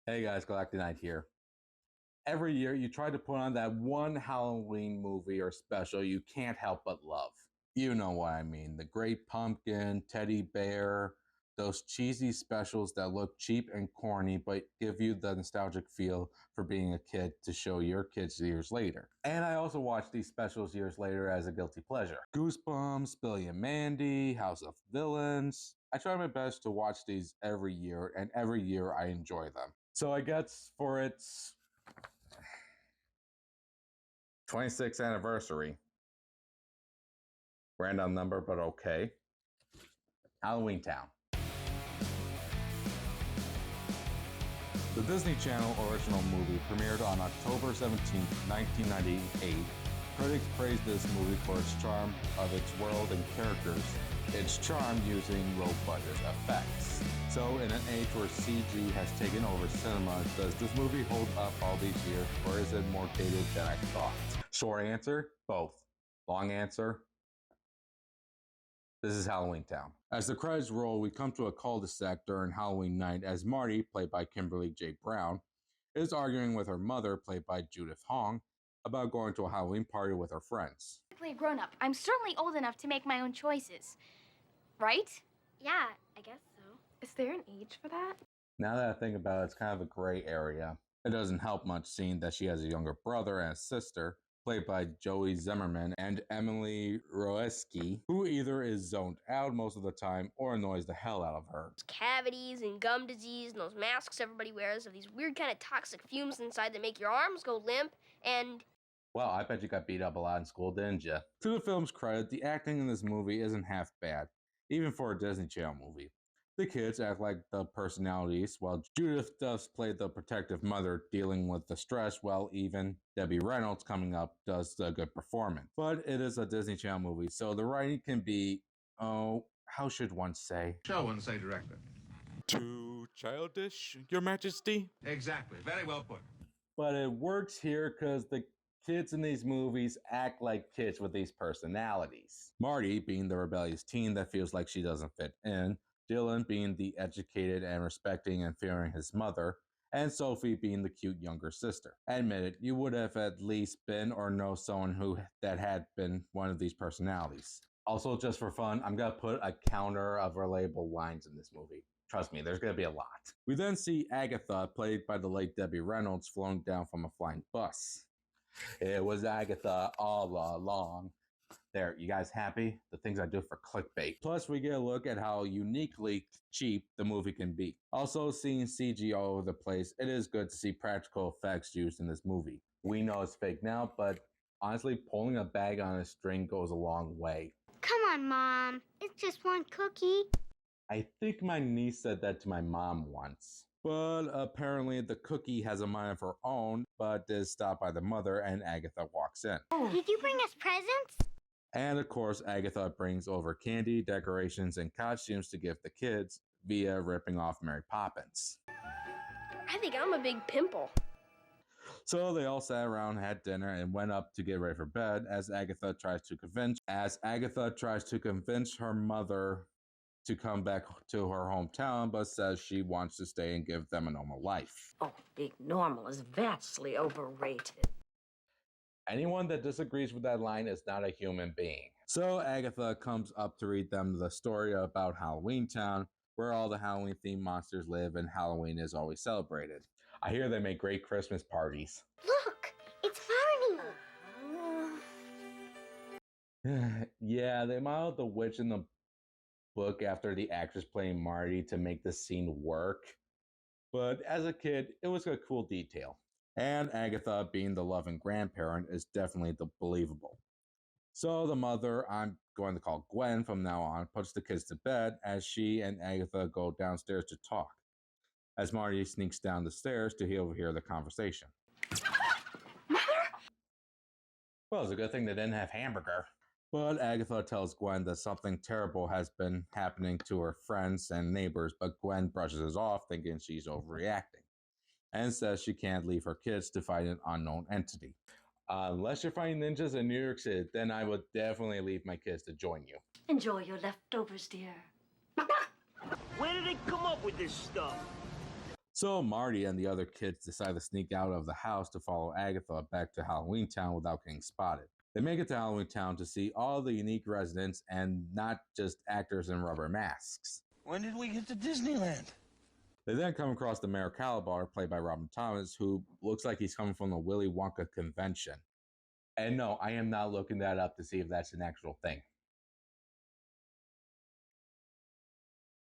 Hey guys, Galactic Knight here. Every year you try to put on that one Halloween movie or special you can't help but love. You know what I mean. The Great Pumpkin, Teddy Bear, those cheesy specials that look cheap and corny but give you the nostalgic feel for being a kid to show your kids years later. And I also watch these specials years later as a guilty pleasure. Goosebumps, Billy and Mandy, House of Villains. I try my best to watch these every year, and every year I enjoy them. So I guess for its 26th anniversary, random number, but okay, HalloweenTown. The Disney Channel original movie premiered on October 17, 1998. Critics praised this movie for its charm of its world and characters, its charm using low-budget effects. So in an age where CG has taken over cinema, does this movie hold up all these years, or is it more dated than I thought? Short answer, both. Long answer, this is HalloweenTown. As the credits roll, we come to a cul-de-sac during Halloween night as Marnie, played by Kimberly J. Brown, is arguing with her mother, played by Judith Hong, about going to a Halloween party with her friends. A grown-up. I'm certainly old enough to make my own choices. Right? Yeah, I guess so. Is there an age for that? Now that I think about it, it's kind of a gray area. It doesn't help much seeing that she has a younger brother and a sister, played by Joey Zimmerman and Emily Roeski, who either is zoned out most of the time or annoys the hell out of her. Cavities and gum disease and those masks everybody wears of these weird kind of toxic fumes inside that make your arms go limp and... Well, I bet you got beat up a lot in school, didn't you? To the film's credit, the acting in this movie isn't half bad, even for a Disney Channel movie. The kids act like the personalities, while Judith does play the protective mother dealing with the stress, while even Debbie Reynolds coming up does a good performance. But it is a Disney Channel movie, so the writing can be, oh, how should one say? Shall one say, director? Too childish, Your Majesty? Exactly. Very well put. But it works here because the kids in these movies act like kids with these personalities. Marty being the rebellious teen that feels like she doesn't fit in, Dylan being the educated and respecting and fearing his mother, and Sophie being the cute younger sister. Admit it, you would have at least been or know someone that had been one of these personalities. Also, just for fun, I'm gonna put a counter of relatable lines in this movie. Trust me, there's gonna be a lot. We then see Agatha, played by the late Debbie Reynolds, flown down from a flying bus. It was Agatha all along. There, you guys happy? The things I do for clickbait. Plus, we get a look at how uniquely cheap the movie can be. Also, seeing CG all over the place, it is good to see practical effects used in this movie. We know it's fake now, but honestly, pulling a bag on a string goes a long way. Come on, Mom. It's just one cookie. I think my niece said that to my mom once. But apparently the cookie has a mind of her own, but is stopped by the mother, and Agatha walks in. Did you bring us presents? And of course, Agatha brings over candy, decorations, and costumes to give the kids via ripping off Mary Poppins. I think I'm a big pimple. So they all sat around, had dinner, and went up to get ready for bed as Agatha tries to convince her mother to come back to her hometown, but says she wants to stay and give them a normal life. Oh, being normal is vastly overrated. Anyone that disagrees with that line is not a human being. So Agatha comes up to read them the story about HalloweenTown, where all the Halloween-themed monsters live and Halloween is always celebrated. I hear they make great Christmas parties. Look, it's Marnie. Yeah, they modeled the witch in the book after the actress playing Marty to make the scene work. But as a kid, it was a cool detail. And Agatha, being the loving grandparent, is definitely believable. So the mother, I'm going to call Gwen from now on, puts the kids to bed as she and Agatha go downstairs to talk, as Marty sneaks down the stairs to overhear the conversation. Mother? Well, it's a good thing they didn't have hamburger. But Agatha tells Gwen that something terrible has been happening to her friends and neighbors, but Gwen brushes it off, thinking she's overreacting, and says she can't leave her kids to fight an unknown entity. Unless you're fighting ninjas in New York City, then I would definitely leave my kids to join you. Enjoy your leftovers, dear. Where did they come up with this stuff? So Marty and the other kids decide to sneak out of the house to follow Agatha back to HalloweenTown without getting spotted. They make it to HalloweenTown to see all the unique residents and not just actors in rubber masks. When did we get to Disneyland? They then come across the Mayor Calabar, played by Robin Thomas, who looks like he's coming from the Willy Wonka convention. And no, I am not looking that up to see if that's an actual thing.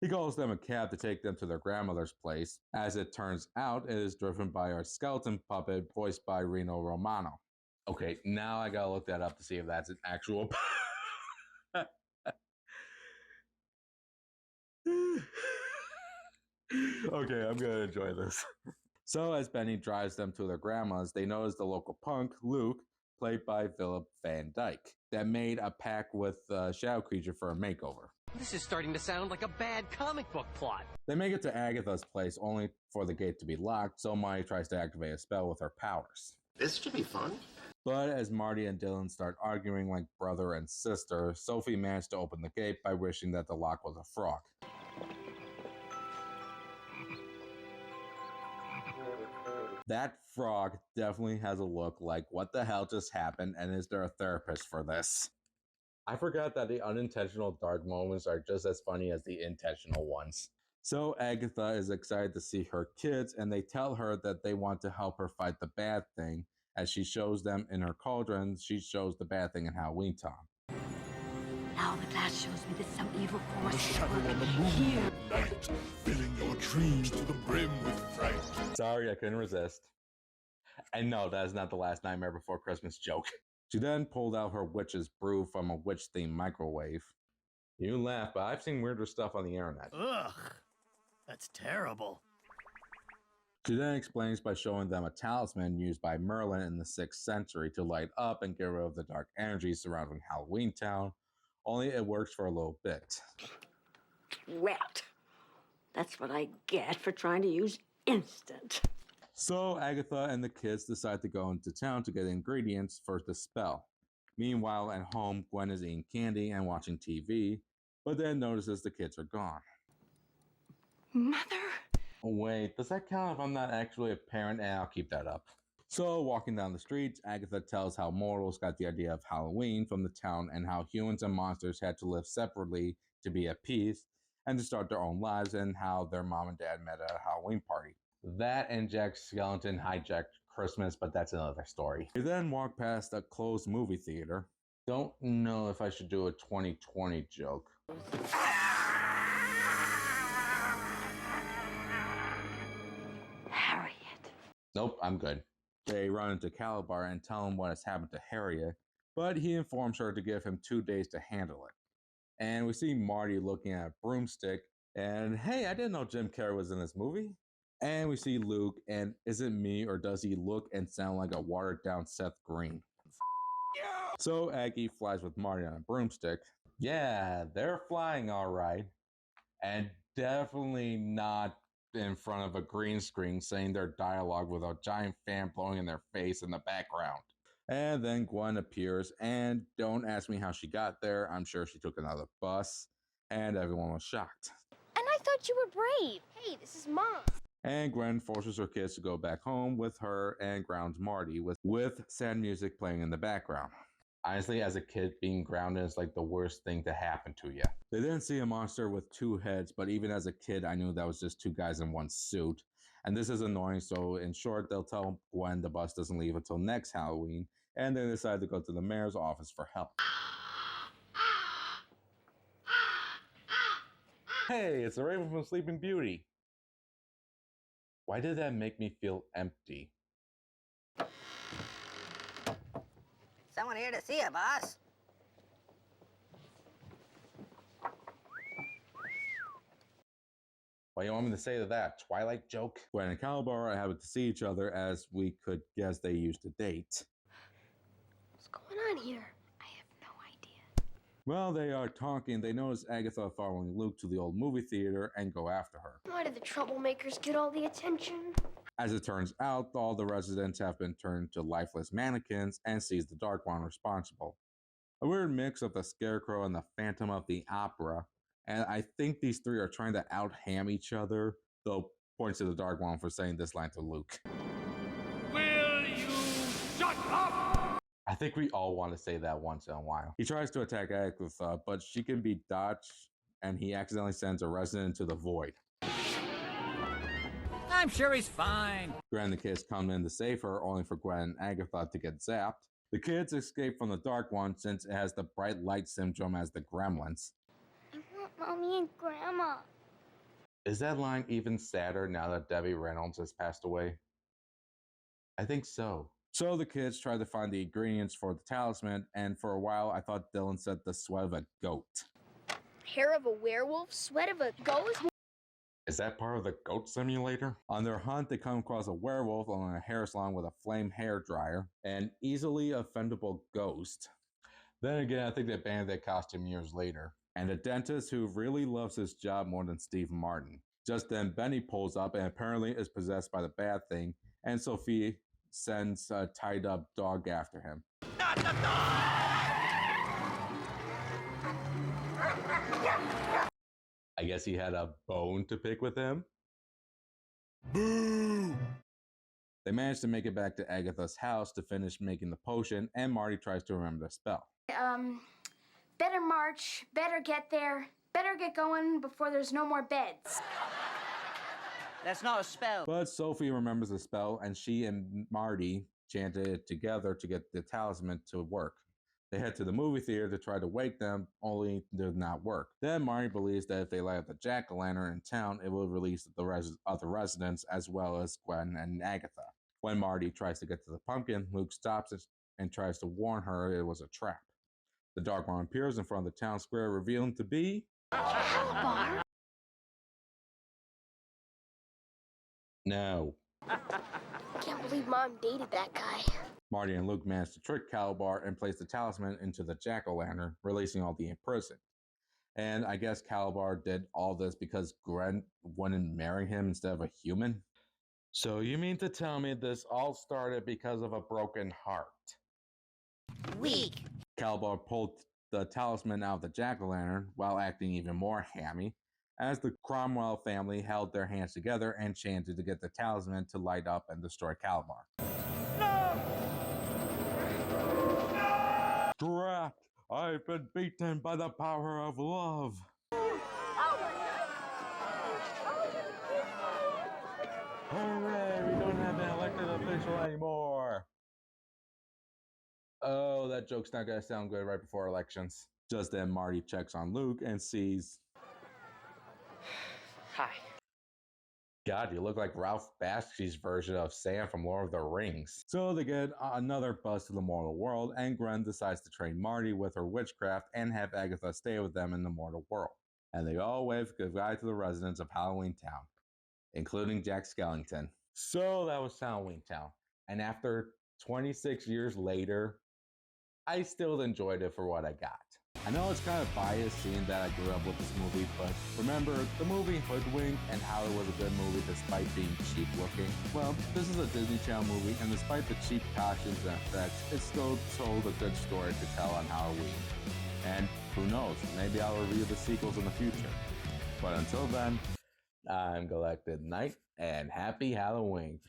He calls them a cab to take them to their grandmother's place. As it turns out, it is driven by our skeleton puppet voiced by Reno Romano. Okay, now I gotta look that up to see if that's an actual... Okay, I'm gonna enjoy this. So as Benny drives them to their grandma's, they notice the local punk, Luke, played by Philip Van Dyke, that made a pact with the Shadow Creature for a makeover. This is starting to sound like a bad comic book plot. They make it to Agatha's place only for the gate to be locked, so Marty tries to activate a spell with her powers. This should be fun. But as Marty and Dylan start arguing like brother and sister, Sophie managed to open the gate by wishing that the lock was a frog. That frog definitely has a look like, what the hell just happened, and is there a therapist for this? I forgot that the unintentional dark moments are just as funny as the intentional ones. So Agatha is excited to see her kids, and they tell her that they want to help her fight the bad thing. As she shows them in her cauldron, she shows the bad thing in HalloweenTown. Now the glass shows me that some evil force is Shadow on the working moon here. at night, filling your dreams to the brim with fright. Sorry, I couldn't resist. And no, that is not the last Nightmare Before Christmas joke. She then pulled out her witch's brew from a witch-themed microwave. You laugh, but I've seen weirder stuff on the internet. Ugh, that's terrible. She then explains by showing them a talisman used by Merlin in the 6th century to light up and get rid of the dark energy surrounding HalloweenTown, only it works for a little bit. Rat. That's what I get for trying to use instant. So Agatha and the kids decide to go into town to get ingredients for the spell. Meanwhile, at home, Gwen is eating candy and watching TV, but then notices the kids are gone. Mother? Wait, does that count if I'm not actually a parent? And I'll keep that up. So, walking down the streets, Agatha tells how mortals got the idea of Halloween from the town and how humans and monsters had to live separately to be at peace and to start their own lives, and how their mom and dad met at a Halloween party. That and Jack Skellington hijacked Christmas, but that's another story. We then walk past a closed movie theater. Don't know if I should do a 2020 joke. Harriet. Nope, I'm good. They run into Calabar and tell him what has happened to Harriet, but he informs her to give him 2 days to handle it. And we see Marty looking at a broomstick, and hey, I didn't know Jim Carrey was in this movie. And we see Luke, and is it me or does he look and sound like a watered down Seth Green? Yeah. So Aggie flies with Marty on a broomstick. Yeah, they're flying all right. And definitely not in front of a green screen saying their dialogue with a giant fan blowing in their face in the background. And then Gwen appears, and don't ask me how she got there. I'm sure she took another bus, and everyone was shocked. And I thought you were brave. Hey, this is Mom. And Gwen forces her kids to go back home with her and grounds Marty with sad music playing in the background. Honestly, as a kid, being grounded is like the worst thing to happen to you. They then see a monster with 2 heads, but even as a kid, I knew that was just 2 guys in one suit. And this is annoying, so in short, they'll tell Gwen the bus doesn't leave until next Halloween, and they decide to go to the mayor's office for help. Hey, it's the Raven from Sleeping Beauty. Why did that make me feel empty? Someone here to see you, boss. What do you want me to say to that? Twilight joke? Gwen and Calabar are happy to see each other, as we could guess they used to date. What's going on here? I have no idea. While they are talking, they notice Agatha following Luke to the old movie theater and go after her. Why do the troublemakers get all the attention? As it turns out, all the residents have been turned to lifeless mannequins and sees the Dark One responsible. A weird mix of the Scarecrow and the Phantom of the Opera, and I think these 3 are trying to out-ham each other, though points to the Dark One for saying this line to Luke. Will you shut up? I think we all want to say that once in a while. He tries to attack Agatha, but she can be dodged, and he accidentally sends a resident into the void. I'm sure he's fine. Gwen and the kids come in to save her, only for Gwen and Agatha to get zapped. The kids escape from the Dark One since it has the bright light syndrome as the gremlins. I want Mommy and Grandma. Is that line even sadder now that Debbie Reynolds has passed away? I think so. So the kids try to find the ingredients for the talisman, and for a while I thought Dylan said the sweat of a goat. Hair of a werewolf, sweat of a ghost. Is that part of the goat simulator? On their hunt, they come across a werewolf on a hair salon with a flame hair dryer, an easily offendable ghost. Then again, I think they banned that costume years later. And a dentist who really loves his job more than Steve Martin. Just then, Benny pulls up and apparently is possessed by the bad thing, and Sophie sends a tied-up dog after him. Not the dog! I guess he had a bone to pick with him. Boo! They manage to make it back to Agatha's house to finish making the potion, and Marty tries to remember the spell. Better march, better get there, better get going before there's no more beds. That's not a spell. But Sophie remembers the spell, and she and Marty chanted it together to get the talisman to work. They head to the movie theater to try to wake them, only it did not work. Then Marty believes that if they light up the jack-o'-lantern in town, it will release the other residents as well as Gwen and Agatha. When Marty tries to get to the pumpkin, Luke stops it and tries to warn her it was a trap. The Dark One appears in front of the town square, revealing to be... Calabar? No. Can't believe Mom dated that guy. Marty and Luke manage to trick Calabar and place the talisman into the jack-o'-lantern, releasing all the imprisoned. And I guess Calabar did all this because Gwen wouldn't marry him instead of a human? So you mean to tell me this all started because of a broken heart? Weak. Calabar pulled the talisman out of the jack-o'-lantern while acting even more hammy, as the Cromwell family held their hands together and chanted to get the talisman to light up and destroy Calabar. Trapped! I've been beaten by the power of love. Hooray! We don't have an elected official anymore. Oh, that joke's not gonna sound good right before elections. Just then, Marty checks on Luke and sees... Hi. God, you look like Ralph Bakshi's version of Sam from Lord of the Rings. So they get another bus to the mortal world, and Gwen decides to train Marty with her witchcraft and have Agatha stay with them in the mortal world. And they all wave goodbye to the residents of HalloweenTown, including Jack Skellington. So that was HalloweenTown. And after 26 years later, I still enjoyed it for what I got. I know it's kind of biased seeing that I grew up with this movie, but remember, the movie Hoodwink and how it was a good movie despite being cheap looking? Well, this is a Disney Channel movie, and despite the cheap costumes and effects, it still told a good story to tell on Halloween. And who knows, maybe I'll review the sequels in the future. But until then, I'm Galactic Knight, and happy Halloween.